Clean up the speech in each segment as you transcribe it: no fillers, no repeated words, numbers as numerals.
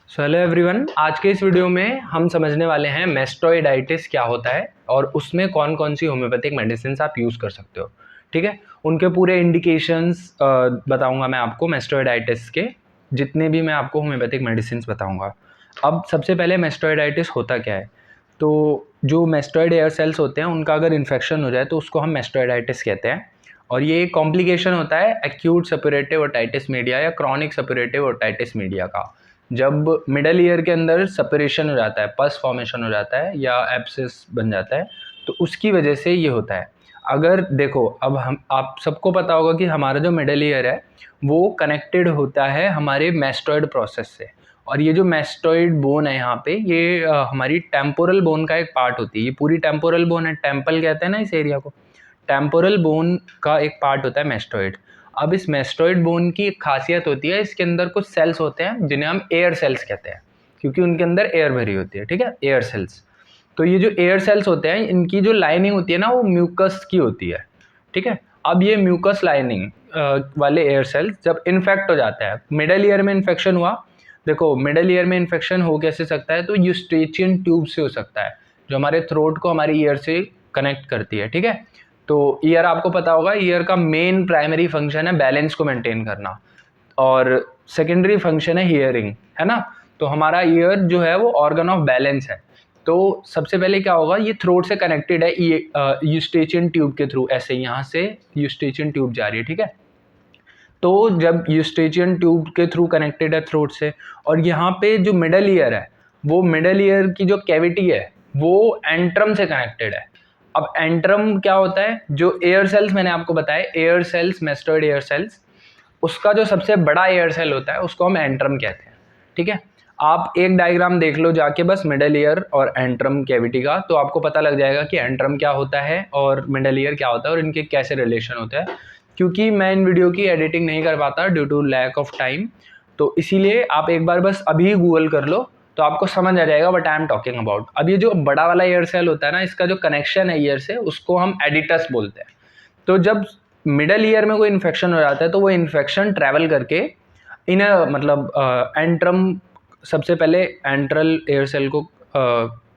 So hello everyone, आज के इस वीडियो में हम समझने वाले हैं मेस्टोइडाइटिस क्या होता है और उसमें कौन कौन सी होम्योपैथिक मेडिसिन आप यूज़ कर सकते हो। ठीक है, उनके पूरे इंडिकेशंस बताऊंगा मैं आपको। मेस्टोइडाइटिस के जितने भी मैं आपको होम्योपैथिक मेडिसिन बताऊंगा। अब सबसे पहले मेस्टोइडाइटिस होता क्या है। तो जो मेस्टोइड एयर सेल्स होते हैं उनका अगर इन्फेक्शन हो जाए तो उसको हम मेस्टोइडाइटिस कहते हैं। और ये एक कॉम्प्लिकेशन होता है एक्यूट सप्यूरेटिव ओटाइटिस मीडिया या क्रॉनिक सप्यूरेटिव ओटाइटिस मीडिया का। जब मिडल ईयर के अंदर सेपरेशन हो जाता है, पस फॉर्मेशन हो जाता है या एब्सिस बन जाता है, तो उसकी वजह से ये होता है। अगर देखो, अब हम आप सबको पता होगा कि हमारा जो मिडल ईयर है वो कनेक्टेड होता है हमारे मैस्टोइड प्रोसेस से। और ये जो मैस्टोइड बोन है यहाँ पे, ये हमारी टेम्पोरल बोन का एक पार्ट होती है। ये पूरी टेम्पोरल बोन है, टेम्पल कहते हैं ना इस एरिया को। टेम्पोरल बोन का एक पार्ट होता है मैस्टोइड। अब इस मैस्टोइड बोन की एक खासियत होती है, इसके अंदर कुछ सेल्स होते हैं जिन्हें हम एयर सेल्स कहते हैं, क्योंकि उनके अंदर एयर भरी होती है। ठीक है, एयर सेल्स। तो ये जो एयर सेल्स होते हैं, इनकी जो लाइनिंग होती है ना, वो म्यूकस की होती है। ठीक है, अब ये म्यूकस लाइनिंग वाले एयर सेल्स जब इन्फेक्ट हो जाता है, मिडल ईयर में इन्फेक्शन हुआ। देखो, मिडल ईयर में इन्फेक्शन हो कैसे सकता है, तो यूस्ट्रेचियन ट्यूब से हो सकता है, जो हमारे थ्रोट को हमारी ईयर से कनेक्ट करती है। ठीक है, तो ईयर आपको पता होगा, ईयर का मेन प्राइमरी फंक्शन है बैलेंस को मेंटेन करना, और सेकेंडरी फंक्शन है हियरिंग, है ना। तो हमारा ईयर जो है वो ऑर्गन ऑफ बैलेंस है। तो सबसे पहले क्या होगा, ये थ्रोट से कनेक्टेड है यूस्टेचियन ट्यूब के थ्रू, ऐसे यहाँ से यूस्टेचियन ट्यूब जा रही है। ठीक है, तो जब यूस्टेचियन ट्यूब के थ्रू कनेक्टेड है थ्रोट से, और यहाँ पे जो मिडल ईयर है, वो मिडल ईयर की जो कैविटी है वो एंट्रम से कनेक्टेड है। अब एंट्रम क्या होता है, जो एयर सेल्स मैंने आपको बताया, air cells, mastoid air cells, उसका जो सबसे बड़ा एयर सेल होता है उसको हम एंट्रम कहते हैं। ठीक है, आप एक डायग्राम देख लो जाके बस मिडल ईयर और एंट्रम कैविटी का, तो आपको पता लग जाएगा कि एंट्रम क्या होता है और मिडल ईयर क्या होता है और इनके कैसे रिलेशन होता है। क्योंकि मैं इन वीडियो की एडिटिंग नहीं कर पाता due to lack of time, तो इसीलिए आप एक बार बस अभी गूगल कर लो तो आपको समझ आ जाएगा what I am talking about. अब ये जो बड़ा वाला एयर सेल होता है ना, इसका जो कनेक्शन है ईयर से, उसको हम एडिटस बोलते हैं। तो जब मिडल ईयर में कोई इन्फेक्शन हो जाता है तो वो इन्फेक्शन ट्रैवल करके इन मतलब एंट्रम, सबसे पहले एंट्रल एयर सेल को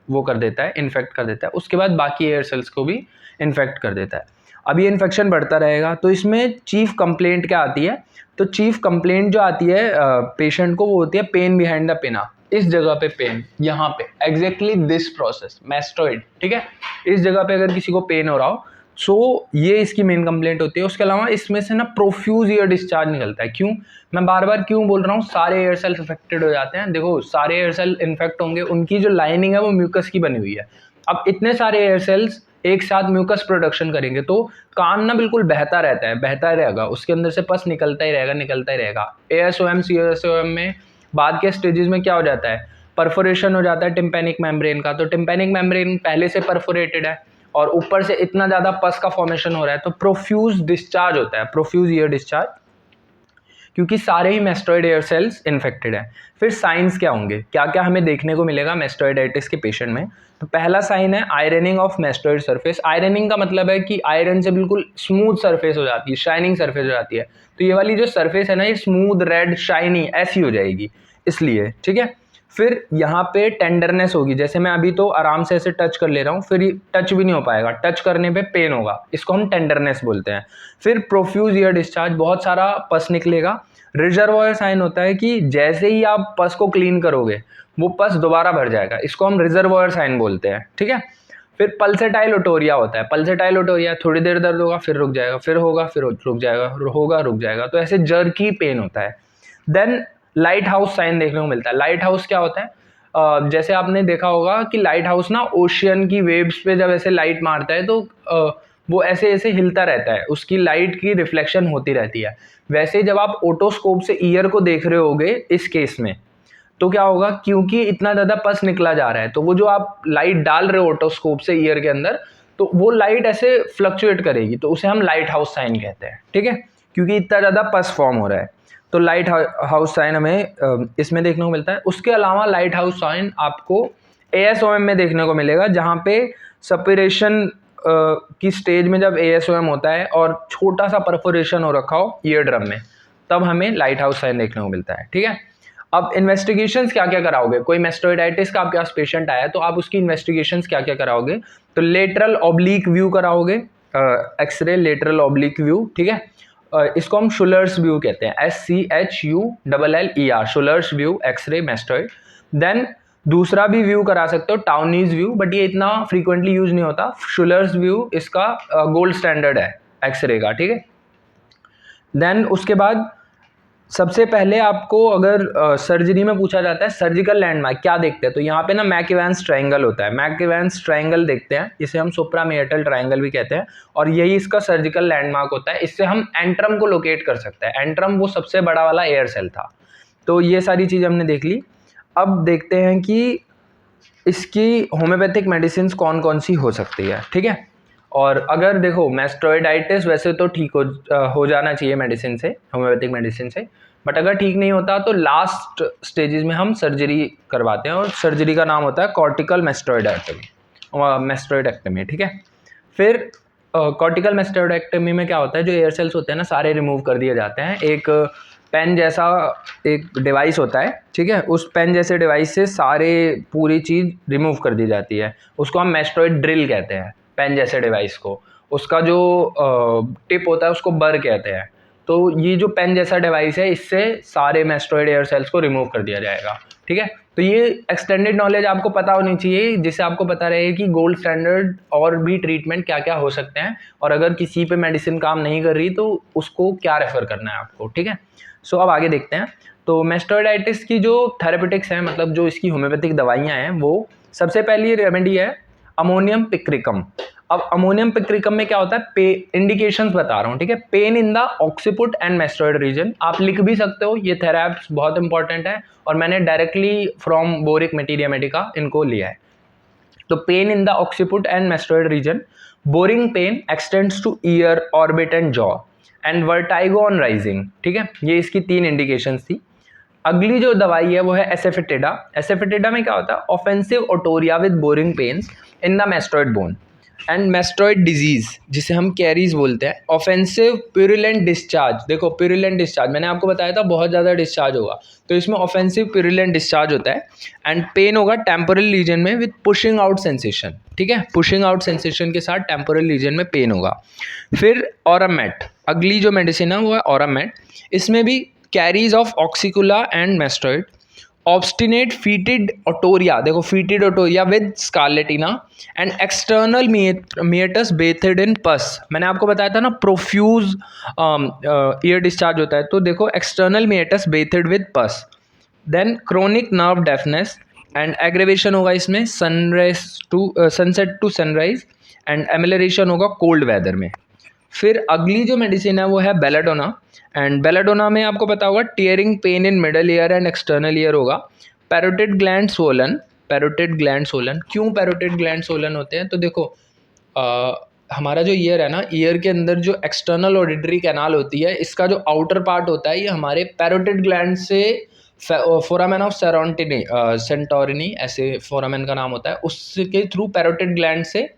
वो कर देता है, इन्फेक्ट कर देता है, उसके बाद बाकी एयर सेल्स को भी इन्फेक्ट कर देता है। अब ये इन्फेक्शन बढ़ता रहेगा, तो इसमें चीफ कंप्लेंट क्या आती है, तो चीफ कंप्लेंट जो आती है पेशेंट को, वो होती है पेन बिहाइंड द पिना। इस जगह पे पेन, यहाँ पे एग्जैक्टली दिस प्रोसेस मैस्टोइड। ठीक है, इस जगह पे अगर किसी को पेन हो रहा हो, सो ये इसकी मेन कंप्लेंट होती है। उसके अलावा इसमें से ना प्रोफ्यूज एयर डिस्चार्ज निकलता है। क्यों, मैं बार बार क्यों बोल रहा हूँ, सारे एयर सेल्स अफेक्टेड हो जाते हैं। देखो, सारे एयर सेल इन्फेक्ट होंगे, उनकी जो लाइनिंग है वो म्यूकस की बनी हुई है। अब इतने सारे एयर सेल्स एक साथ म्यूकस प्रोडक्शन करेंगे तो कान ना बिल्कुल बहता रहता है, बहता रहेगा, उसके अंदर से पस निकलता ही रहेगा, निकलता ही रहेगा। एएसओएम सीएसओएम में बाद के स्टेजेस में क्या हो जाता है, परफोरेशन हो जाता है टिम्पैनिक मेम्ब्रेन का। तो टिम्पैनिक मेम्ब्रेन पहले से परफोरेटेड है और ऊपर से इतना ज़्यादा पस का फॉर्मेशन हो रहा है, तो प्रोफ्यूज डिस्चार्ज होता है, प्रोफ्यूज ईयर डिस्चार्ज, क्योंकि सारे ही मेस्टोइड एयर सेल्स इन्फेक्टेड हैं। फिर साइंस क्या होंगे, क्या क्या हमें देखने को मिलेगा मेस्टोइडाइटिस के पेशेंट में। तो पहला साइन है ironing of mastoid surface. Ironing का मतलब है कि आयरन से बिल्कुल स्मूथ सरफेस हो जाती है, शाइनिंग सरफेस हो जाती है। तो ये वाली जो सरफेस है ना, ये स्मूथ, रेड, शाइनी ऐसी हो जाएगी, इसलिए। ठीक है, फिर यहाँ पे टेंडरनेस होगी, जैसे मैं अभी तो आराम से ऐसे टच कर ले रहा हूँ, फिर टच भी नहीं हो पाएगा, टच करने पे पेन होगा, इसको हम टेंडरनेस बोलते हैं। फिर प्रोफ्यूज ईयर डिस्चार्ज, बहुत सारा पस निकलेगा। रिजर्वॉयर साइन होता है कि जैसे ही आप पस को क्लीन करोगे वो पस दोबारा भर जाएगा, इसको हम रिजर्वॉयर साइन बोलते हैं। ठीक है, फिर पल्सेटाइल ओटोरिया होता है। पल्सेटाइल ओटोरिया, थोड़ी देर दर्द होगा, फिर रुक जाएगा, फिर होगा, फिर रुक जाएगा, होगा, रुक जाएगा, तो ऐसे जर्की पेन होता है। देन लाइट हाउस साइन देखने को मिलता है। लाइट हाउस क्या होता है, जैसे आपने देखा होगा कि लाइट हाउस ना ओशियन की वेव्स पे जब ऐसे लाइट मारता है तो वो ऐसे ऐसे हिलता रहता है, उसकी लाइट की रिफ्लेक्शन होती रहती है। वैसे जब आप ओटोस्कोप से ईयर को देख रहे होगे इस केस में, तो क्या होगा, क्योंकि इतना ज़्यादा पस निकला जा रहा है, तो वो जो आप लाइट डाल रहे हो ओटोस्कोप से ईयर के अंदर, तो वो लाइट ऐसे फ्लक्चुएट करेगी, तो उसे हम लाइट हाउस साइन कहते हैं। ठीक है, क्योंकि इतना ज़्यादा पस फॉर्म हो रहा है, तो लाइट हाउस साइन हमें इसमें देखने को मिलता है। उसके अलावा लाइट हाउस साइन आपको एएसओएम में देखने को मिलेगा, जहाँ पे सपरेशन की स्टेज में जब एएसओएम होता है और छोटा सा परफोरेशन हो रखा हो ईयर ड्रम में, तब हमें लाइट हाउस साइन देखने को मिलता है। ठीक है, अब इन्वेस्टिगेशंस क्या क्या कराओगे, कोई मैस्टोइडाइटिस का आपके पास पेशेंट आया तो आप उसकी इन्वेस्टिगेशंस क्या क्या कराओगे, तो लेटरल ऑब्लिक व्यू कराओगे, एक्सरे लेटरल ऑब्लिक व्यू, ठीक है। इसको हम शुलर्स व्यू कहते हैं, SCHULLER, शुलर्स view x ray mastoid. Then दूसरा भी व्यू करा सकते हो, टाउनीज व्यू, बट ये इतना फ्रीक्वेंटली यूज नहीं होता। शुलर्स व्यू इसका गोल्ड स्टैंडर्ड है एक्सरे का, ठीक है। देन उसके बाद सबसे पहले आपको अगर सर्जरी में पूछा जाता है सर्जिकल लैंडमार्क क्या देखते हैं, तो यहाँ पे ना मैक इवांस ट्रायंगल होता है, मैक इवांस ट्रायंगल देखते हैं, इसे हम सुप्रामेटल ट्रायंगल भी कहते हैं, और यही इसका सर्जिकल लैंडमार्क होता है। इससे हम एंट्रम को लोकेट कर सकते हैं। एंट्रम वो सबसे बड़ा वाला एयर सेल था। तो ये सारी चीज़ हमने देख ली। अब देखते हैं कि इसकी होम्योपैथिक मेडिसिन कौन कौन सी हो सकती है, ठीक है। और अगर देखो मैस्टोइडाइटिस वैसे तो ठीक हो जाना चाहिए मेडिसिन से, होम्योपैथिक मेडिसिन से, बट अगर ठीक नहीं होता तो लास्ट स्टेजेस में हम सर्जरी करवाते हैं, और सर्जरी का नाम होता है कॉर्टिकल मैस्टोइडेक्टमी, ठीक है। फिर कॉर्टिकल मैस्टोइडेक्टमी में क्या होता है, जो एयर सेल्स होते हैं ना सारे रिमूव कर दिए जाते हैं। एक पेन जैसा एक डिवाइस होता है, ठीक है, उस पेन जैसे डिवाइस से सारे पूरी चीज़ रिमूव कर दी जाती है। उसको हम मैस्टोइड ड्रिल कहते हैं, पेन जैसे डिवाइस को। उसका जो टिप होता है उसको बर कहते हैं। तो ये जो पेन जैसा डिवाइस है, इससे सारे मैस्टोइड एयर सेल्स को रिमूव कर दिया जाएगा, ठीक है। तो ये एक्सटेंडेड नॉलेज आपको पता होनी चाहिए, जिससे आपको पता रहे कि गोल्ड स्टैंडर्ड और भी ट्रीटमेंट क्या क्या हो सकते हैं, और अगर किसी पे मेडिसिन काम नहीं कर रही तो उसको क्या रेफर करना है आपको, ठीक है। सो अब आगे देखते हैं। तो मैस्टोइडाइटिस की जो थेरेपेटिक्स हैं, मतलब जो इसकी होम्योपैथिक दवाइयाँ हैं, वो सबसे पहली रेमेडी है अमोनियम पिक्रिकम। अब अमोनियम पिक्रिकम में क्या होता है, इंडिकेशंस बता रहा हूँ, ठीक है। Pain in the occiput and mastoid region, आप लिख भी सकते हो, ये थेरेप्स बहुत इंपॉर्टेंट है, और मैंने directly from Boericke materia medica इनको लिया है। तो pain in the occiput and mastoid region, boring pain extends to ear, orbit and jaw, and vertigo on rising, ठीक है। ये इसकी 3 इंडिकेशंस थी। अगली जो दवाई है वो है एसेफेटिडा। एसेफेटिडा में क्या होता है, offensive otorrhoea with boring pains in the mastoid bone and mastoid disease, जिसे हम कैरीज बोलते हैं। ऑफेंसिव प्यूरिलेंट डिस्चार्ज, देखो प्यूरिलेंट डिस्चार्ज मैंने आपको बताया था बहुत ज़्यादा डिस्चार्ज होगा, तो इसमें ऑफेंसिव प्यूरिलेंट डिस्चार्ज होता है। एंड पेन होगा टेम्पोरल रीजन में विद पुशिंग आउट सेंसेशन, ठीक है, पुशिंग आउट सेंसेशन के साथ टेम्पोरल रीजन में पेन होगा। फिर ऑरामेट, अगली जो मेडिसिन है वो है ऑरामेट। इसमें भी caries of ossicula and mastoid. Obstinate foetid otorrhoea, देखो foetid otorrhoea with scarlatina and external meatus bathed in pus. मैंने आपको बताया था ना प्रोफ्यूज ईयर डिस्चार्ज होता है, तो देखो external meatus bathed with pus. Then chronic nerve deafness and aggravation होगा इसमें sunset to sunrise, and amelioration होगा कोल्ड वेदर में। फिर अगली जो मेडिसिन है वो है बेलाडोना, एंड बेलाडोना में आपको पता होगा tearing pain in middle ear and external ear होगा। Parotid gland swollen, parotid gland swollen, क्यों पैरोटिड ग्लैंड सोलन होते हैं, तो देखो हमारा जो ईयर है ना, ईयर के अंदर जो एक्सटर्नल ऑडिटरी कैनाल होती है, इसका जो आउटर पार्ट होता है ये हमारे पैरोटिड ग्लैंड से फोरामेन ऑफ सेंटोरिनी, ऐसे फोरामेन का नाम होता है, उसके थ्रू पैरोटिड ग्लैंड से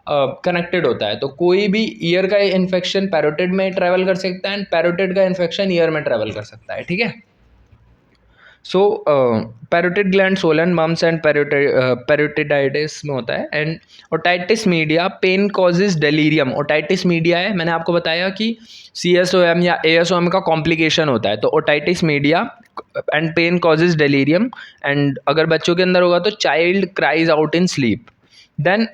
कनेक्टेड होता है। तो कोई भी ईयर का इन्फेक्शन पैरोटिड में ट्रैवल कर सकता है, एंड पैरोटिड का इन्फेक्शन ईयर में ट्रैवल कर सकता है, ठीक है। So parotid gland swollen mumps and parotitis में होता है। And otitis media, pain causes delirium. Otitis media है, मैंने आपको बताया कि CSOM या ASOM का कॉम्प्लिकेशन होता है, तो otitis media and pain causes delirium. And अगर बच्चों के अंदर होगा तो child cries out in sleep. Then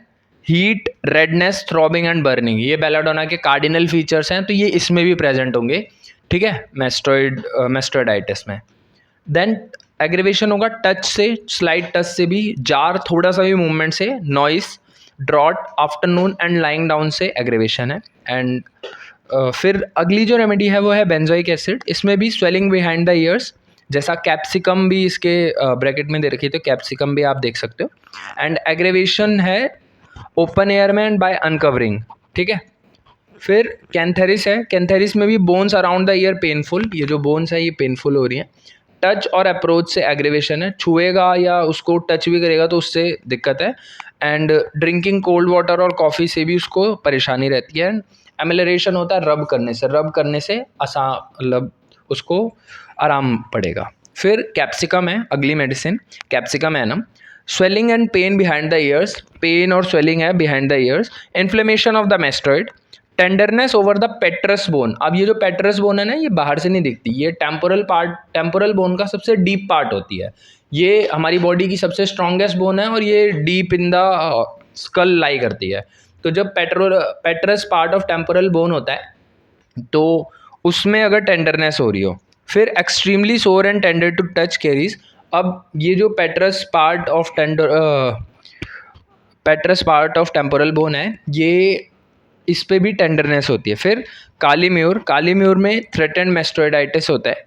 heat, redness, throbbing and burning, ये बेलाडोना के कार्डिनल फीचर्स हैं, तो ये इसमें भी प्रेजेंट होंगे, ठीक है, मैस्टोइडाइटिस में। देन एग्रीवेशन होगा टच से, स्लाइड टच से भी, जार, थोड़ा सा भी मूवमेंट से, noise, draught, afternoon and lying down से एग्रीवेशन है। एंड फिर अगली जो रेमेडी है वो है बेंजोइक एसिड। इसमें भी स्वेलिंग बिहाइंड द ईयर्स, जैसा कैप्सिकम भी इसके ब्रैकेट में दे रखी है, तो कैप्सिकम भी आप देख सकते हो। एंड एग्रीवेशन है ओपन एयर में एंड बाय अनकवरिंग, ठीक है। फिर कैंथेरिस है, कैंथेरिस में भी bones around the year painful, ये जो बोन्स है ये पेनफुल हो रही हैं। टच और अप्रोच से एग्रीवेशन है, छुएगा या उसको टच भी करेगा तो उससे दिक्कत है। एंड ड्रिंकिंग कोल्ड वाटर और कॉफ़ी से भी उसको परेशानी रहती है। एमिलरेशन होता है रब करने से, रब करने से मतलब उसको आराम पड़ेगा, फिर कैप्सिकम है अगली medicine, capsicum annuum. Swelling and pain behind the ears, pain और स्वेलिंग है behind the ears. Inflammation of the mastoid. Tenderness over the petrous bone. अब ये जो पेट्रस बोन है ना, ये बाहर से नहीं दिखती, ये टेम्पोरल पार्ट, टेम्पोरल बोन का सबसे डीप पार्ट होती है। ये हमारी बॉडी की सबसे स्ट्रॉन्गेस्ट बोन है और ये डीप इन द स्कल लाई करती है। तो जब पेट्रस पार्ट ऑफ टेम्पोरल बोन होता है तो उसमें अगर टेंडरनेस हो रही हो। फिर extremely sore and tender to touch caries. अब ये जो petrous part of temporal bone है, ये इस पे भी टेंडरनेस होती है। फिर काली म्यूर, काली म्यूर में थ्रेटेंड मेस्टोइडाइटिस होता है।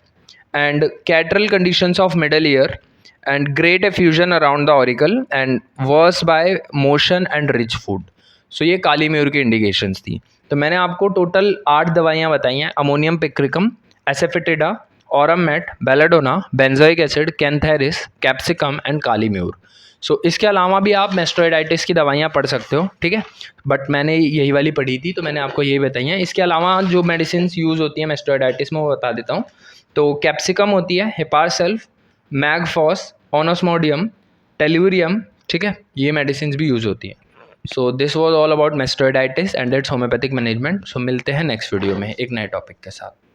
And catarrhal conditions of middle ear and great effusion around the auricle and worse by motion and rich food. So ये काली म्यूर की इंडिकेशंस थी। तो मैंने आपको टोटल 8 दवाइयाँ बताई हैं, ammonium picricum, asafoetida, aurum met, belladonna, benzoic acid, cantharis, capsicum and kali mur. So इसके अलावा भी आप मेस्टोइडाइटिस की दवाइयाँ पढ़ सकते हो, ठीक है, बट मैंने यही वाली पढ़ी थी तो मैंने आपको यही बताई हैं। इसके अलावा जो मेडिसिन यूज़ होती हैं मेस्टोइडाइटिस में वो बता देता हूँ। तो कैप्सिकम होती है, हेपारसेल्फ, मैगफॉस, ओनोस्मोडियम, टेल्यूरियम, ठीक है, ये मेडिसिन भी यूज़ होती हैं। So this was all about mastoiditis and its homeopathic management. So मिलते हैं नेक्स्ट वीडियो में एक नए टॉपिक के साथ।